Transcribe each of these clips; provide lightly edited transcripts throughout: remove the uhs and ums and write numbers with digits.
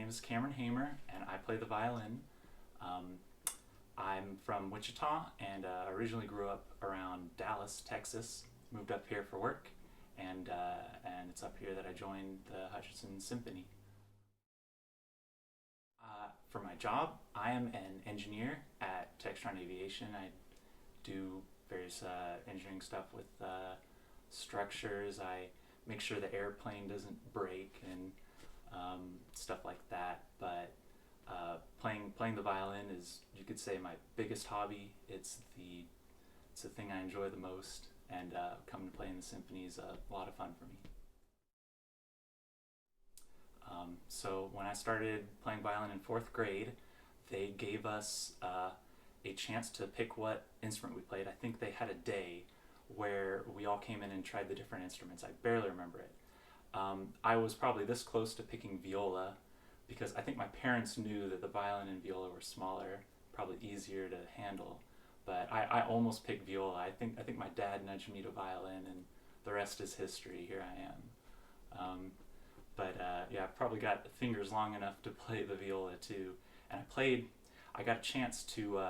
name is Cameron Hamer, and I play the violin. Um, I'm from Wichita, and originally grew up around Dallas, Texas. Moved up here for work, and it's up here that I joined the Hutchinson Symphony. For my job, I am an engineer at Textron Aviation. I do various engineering stuff with structures. I make sure the airplane doesn't break and stuff like that. But playing the violin is, you could say, my biggest hobby. It's the thing I enjoy the most, and coming to play in the symphony is a lot of fun for me. So when I started playing violin in fourth grade, they gave us a chance to pick what instrument we played. I think they had a day where we all came in and tried the different instruments. I barely remember it. I was probably this close to picking viola because I think my parents knew that the violin and viola were smaller, probably easier to handle. But I almost picked viola. I think my dad nudged me to violin, and the rest is history. Here I am. Yeah, I've probably got fingers long enough to play the viola too. And I got a chance to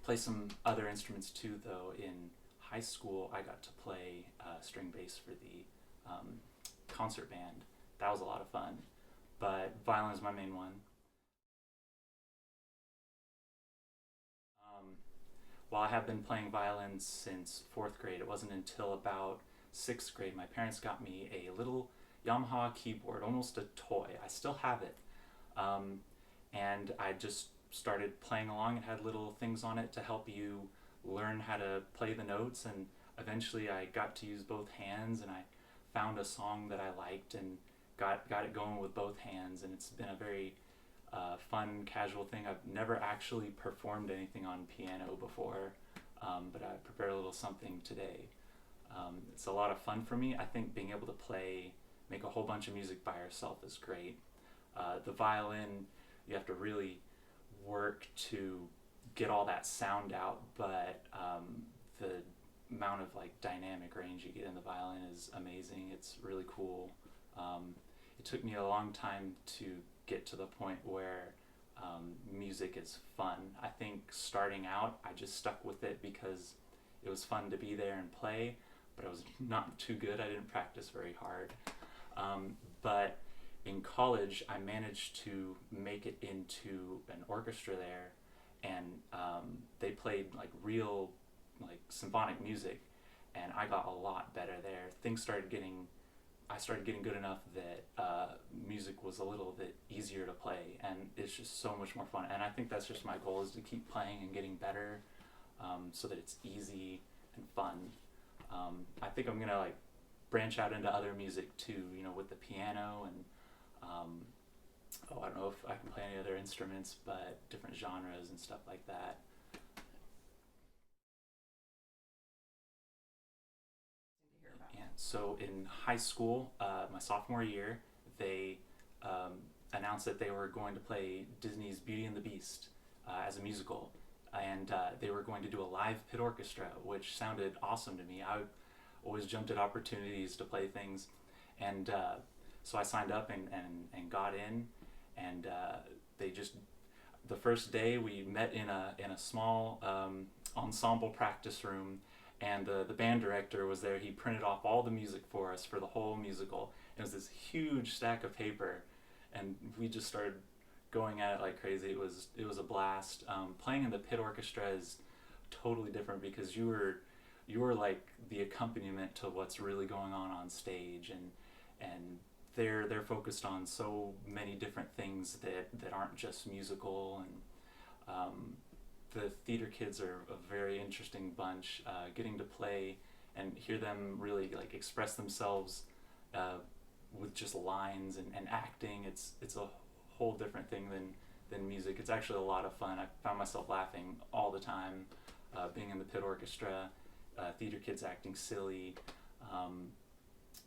play some other instruments too, though. In high school, I got to play string bass for the concert band. That was a lot of fun. But violin is my main one. Um, while I have been playing violin since fourth grade, it wasn't until about sixth grade my parents got me a little Yamaha keyboard, almost a toy. I still have it. Um, and I just started playing along. It had little things on it to help you learn how to play the notes, and eventually I got to use both hands, and I found a song that I liked and got it going with both hands, and it's been a very fun, casual thing. I've never actually performed anything on piano before, but I prepared a little something today. It's a lot of fun for me. I think being able to make a whole bunch of music by yourself is great. The violin, you have to really work to get all that sound out, but the amount of like dynamic range you get in the violin is amazing. It's really cool. It took me a long time to get to the point where music is fun. I think starting out, I just stuck with it because it was fun to be there and play, but I was not too good. I didn't practice very hard. But in college, I managed to make it into an orchestra there, and they played like real like symphonic music, and I got a lot better there. I started getting good enough that music was a little bit easier to play, and it's just so much more fun. And I think that's just my goal, is to keep playing and getting better, so that it's easy and fun. I think I'm gonna like branch out into other music too, with the piano, and I don't know if I can play any other instruments, but different genres and stuff like that. Yeah. So in high school, my sophomore year, they announced that they were going to play Disney's Beauty and the Beast as a musical, and they were going to do a live pit orchestra, which sounded awesome to me. I always jumped at opportunities to play things, and so I signed up and got in, and they just, the first day we met in a small ensemble practice room, and the band director was there. He printed off all the music for us for the whole musical. It was this huge stack of paper, and we just started going at it like crazy. It was a blast. Playing in the pit orchestra is totally different because you were like the accompaniment to what's really going on stage, and they're focused on so many different things that aren't just musical, and the theater kids are a very interesting bunch. Getting to play and hear them really like express themselves with just lines and acting, it's a whole different thing than music. It's actually a lot of fun. I found myself laughing all the time, being in the pit orchestra, theater kids acting silly,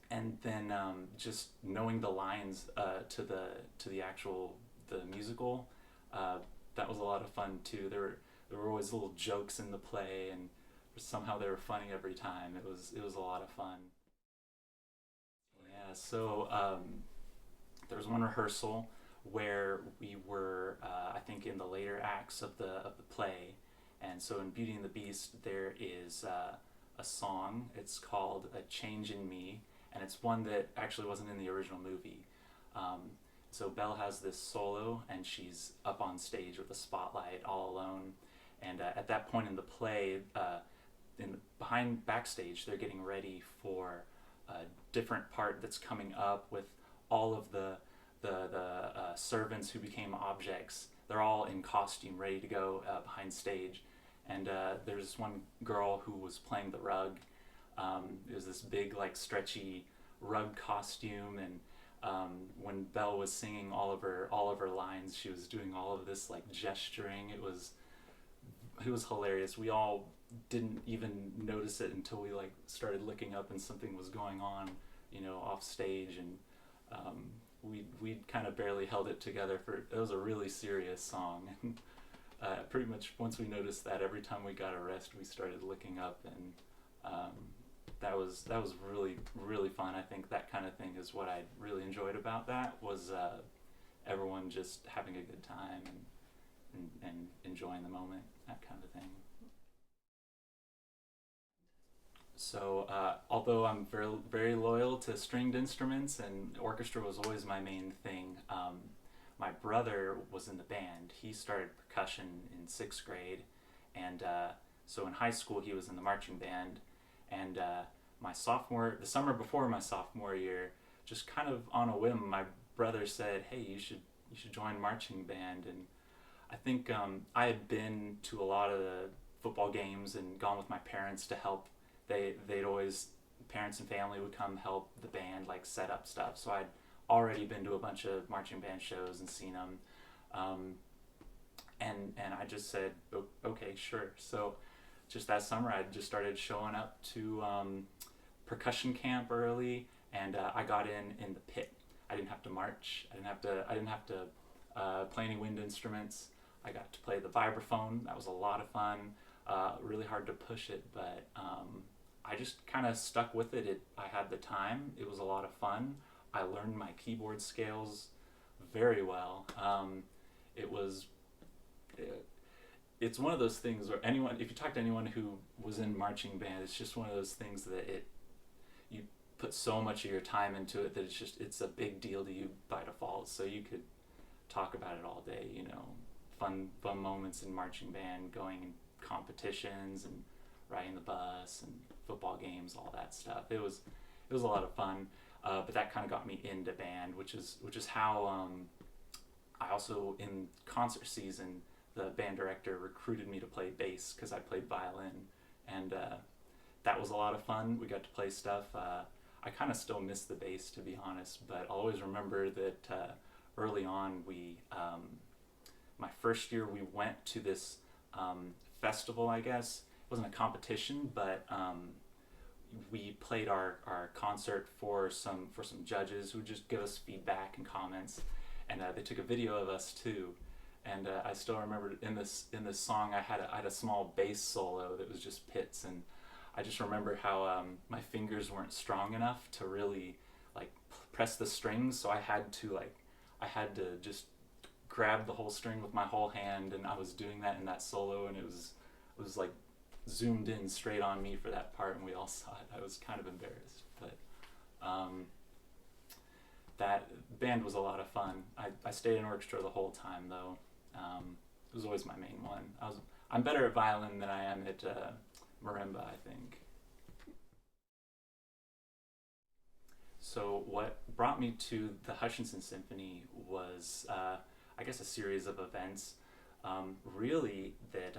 and then just knowing the lines to the actual the musical. That was a lot of fun too. There were always little jokes in the play, and somehow they were funny every time. It was a lot of fun. Yeah. So there was one rehearsal where we were, I think, in the later acts of the play. And so in Beauty and the Beast, there is a song. It's called "A Change in Me," and it's one that actually wasn't in the original movie. Um, so Belle has this solo, and she's up on stage with a spotlight, all alone. And at that point in the play, backstage, they're getting ready for a different part that's coming up with all of the servants who became objects. They're all in costume, ready to go behind stage. And there's this one girl who was playing the rug. It was this big, like, stretchy rug costume, and when Belle was singing all of her lines, she was doing all of this, like, gesturing. It was hilarious. We all didn't even notice it until we, like, started looking up and something was going on, off stage, and we kind of barely held it together. It was a really serious song. And pretty much once we noticed that, every time we got a rest, we started looking up, and that was really, really fun. I think that kind of thing is what I really enjoyed about that, was everyone just having a good time and enjoying the moment, that kind of thing. So although I'm very, very loyal to stringed instruments, and orchestra was always my main thing, my brother was in the band. He started percussion in 6th grade, and so in high school he was in the marching band. And the summer before my sophomore year, just kind of on a whim, my brother said, "Hey, you should join marching band." And I think I had been to a lot of the football games and gone with my parents to help. They'd always, parents and family would come help the band, like, set up stuff. So I'd already been to a bunch of marching band shows and seen them, and I just said, okay, sure. So just that summer, I just started showing up to percussion camp early, and I got in the pit. I didn't have to march. I didn't have to play any wind instruments. I got to play the vibraphone. That was a lot of fun. Really hard to push it, but I just kind of stuck with it. I had the time. It was a lot of fun. I learned my keyboard scales very well. It's one of those things where if you talk to anyone who was in marching band, it's just one of those things that you put so much of your time into it that it's a big deal to you by default. So you could talk about it all day, fun moments in marching band, going in competitions and riding the bus and football games, all that stuff. It was a lot of fun. But that kind of got me into band, which is how I also, in concert season, the band director recruited me to play bass because I played violin, and that was a lot of fun. We got to play stuff. I kind of still miss the bass, to be honest, but I'll always remember that early on, my first year, we went to this festival, I guess. It wasn't a competition, but we played our concert for some judges who would just give us feedback and comments, and they took a video of us too. And I still remember in this song I had a small bass solo that was just pits, and I just remember how my fingers weren't strong enough to really, like, press the strings, so I had to just grab the whole string with my whole hand, and I was doing that in that solo, and it was like zoomed in straight on me for that part, and we all saw it. I was kind of embarrassed, but that band was a lot of fun. I stayed in orchestra the whole time, though. It was always my main one. I'm better at violin than I am at marimba, I think. So what brought me to the Hutchinson Symphony was, I guess, a series of events. Really, that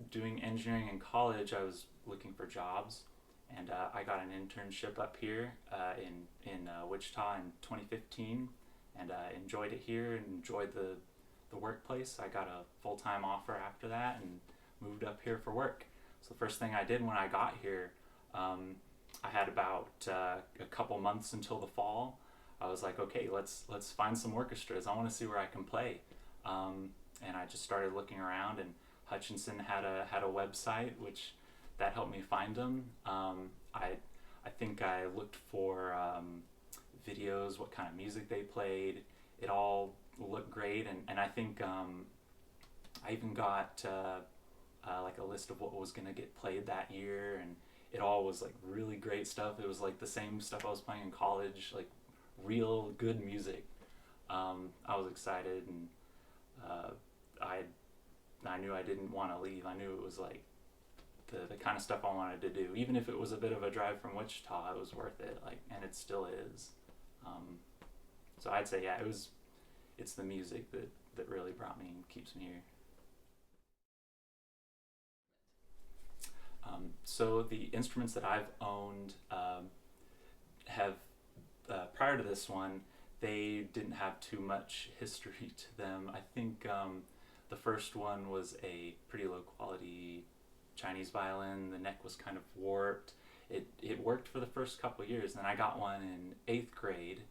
doing engineering in college, I was looking for jobs, and I got an internship up here in Wichita in 2015, and I enjoyed it here and enjoyed the workplace. I got a full-time offer after that and moved up here for work. So the first thing I did when I got here, I had about a couple months until the fall. I was like, okay, let's find some orchestras. I want to see where I can play, and I just started looking around, and Hutchinson had a website, which that helped me find them. I think I looked for videos, what kind of music they played. It all look great, and I think I even got like a list of what was gonna get played that year, and it all was like really great stuff. It was like the same stuff I was playing in college, like real good music. I was excited, and uh, I knew I didn't want to leave. I knew it was like the kind of stuff I wanted to do. Even if it was a bit of a drive from Wichita, it was worth it. Like, and it still is. So I'd say, yeah, it's the music that really brought me and keeps me here. So the instruments that I've owned have prior to this one, they didn't have too much history to them. I think the first one was a pretty low quality Chinese violin. The neck was kind of warped. It worked for the first couple of years. Then I got one in 8th grade.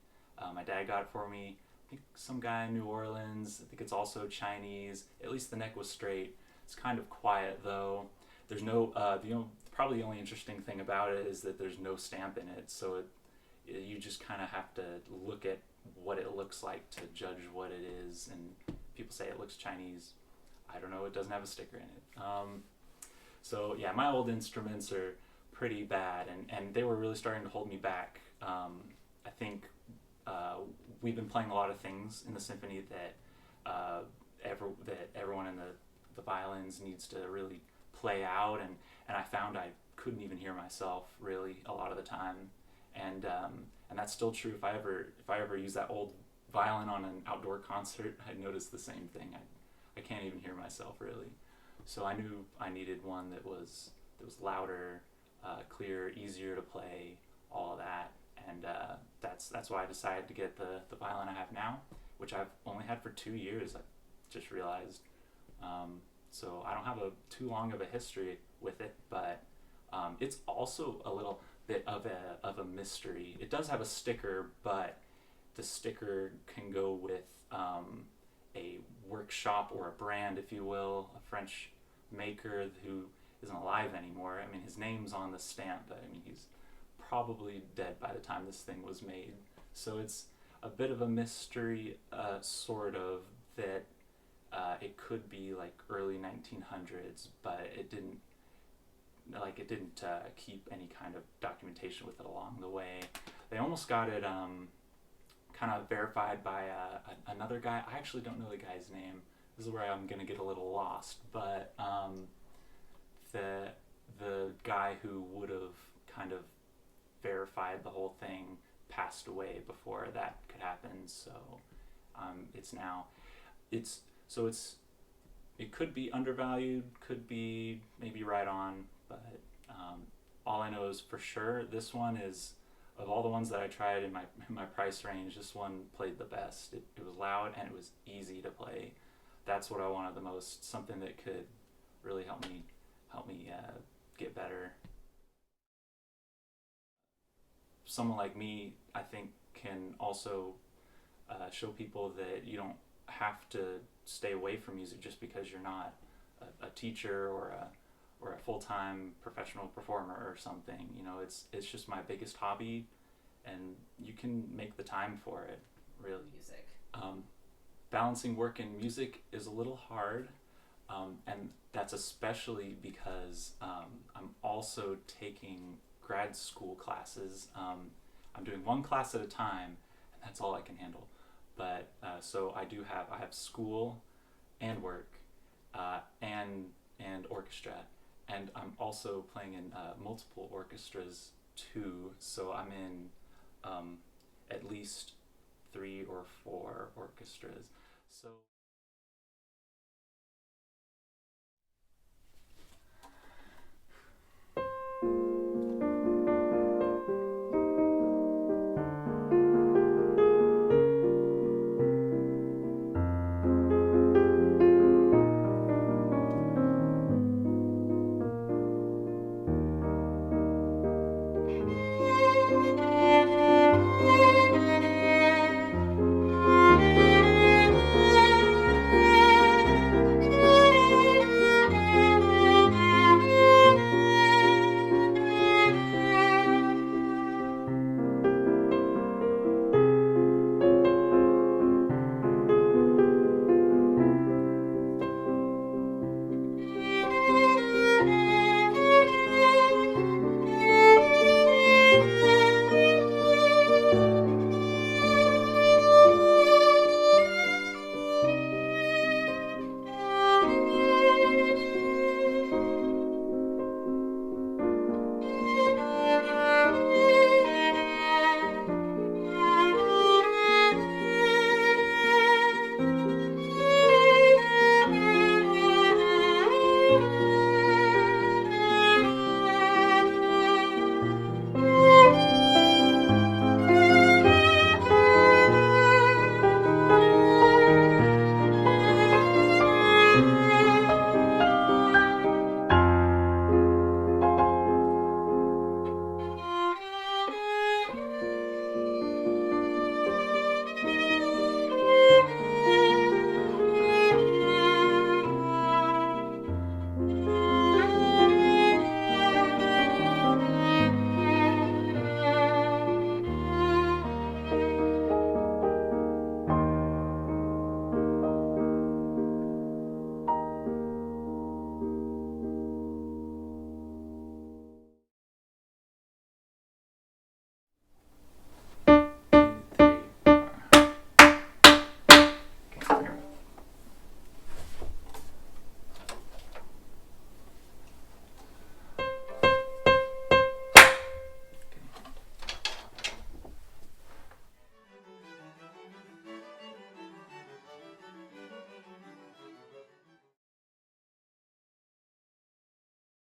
My dad got it for me. I think some guy in New Orleans. I think it's also Chinese. At least the neck was straight. It's kind of quiet though. There's no, probably the only interesting thing about it is that there's no stamp in it. So you just kind of have to look at what it looks like to judge what it is. And people say it looks Chinese. I don't know. It doesn't have a sticker in it. So yeah, my old instruments are pretty bad, and they were really starting to hold me back. I think we've been playing a lot of things in the symphony that that everyone in the violins needs to really play out, and I found I couldn't even hear myself really a lot of the time, and that's still true. If I ever use that old violin on an outdoor concert, I noticed the same thing. I can't even hear myself really. So I knew I needed one that was louder, clearer, easier to play, all of that, and that's why I decided to get the violin I have now, which I've only had for 2 years. I just realized, so I don't have too long of a history with it, but it's also a little bit of a mystery. It does have a sticker, but the sticker can go with a workshop or a brand, if you will, a French maker who isn't alive anymore. I mean, his name's on the stamp, but I mean, he's probably dead by the time this thing was made. So it's a bit of a mystery, sort of, that it could be like early 1900s, but it didn't keep any kind of documentation with it along the way. They almost got it kind of verified by another guy. I actually don't know the guy's name. This is where I'm gonna get a little lost, but the guy who would have kind of verified the whole thing passed away before that could happen. So it could be undervalued, could be maybe right on, but all I know is for sure this one is, of all the ones that I tried in my price range, this one played the best. It was loud and it was easy to play. That's what I wanted the most. Something that could really help me get better. Someone like me, I think, can also show people that you don't have to stay away from music just because you're not a teacher or a full-time professional performer or something. You know, it's just my biggest hobby, and you can make the time for it, really. Music. Balancing work and music is a little hard, and that's especially because I'm also taking grad school classes. I'm doing one class at a time, and that's all I can handle. But so I have school and work, and orchestra, and I'm also playing in multiple orchestras too. So I'm in at least 3 or 4 orchestras. So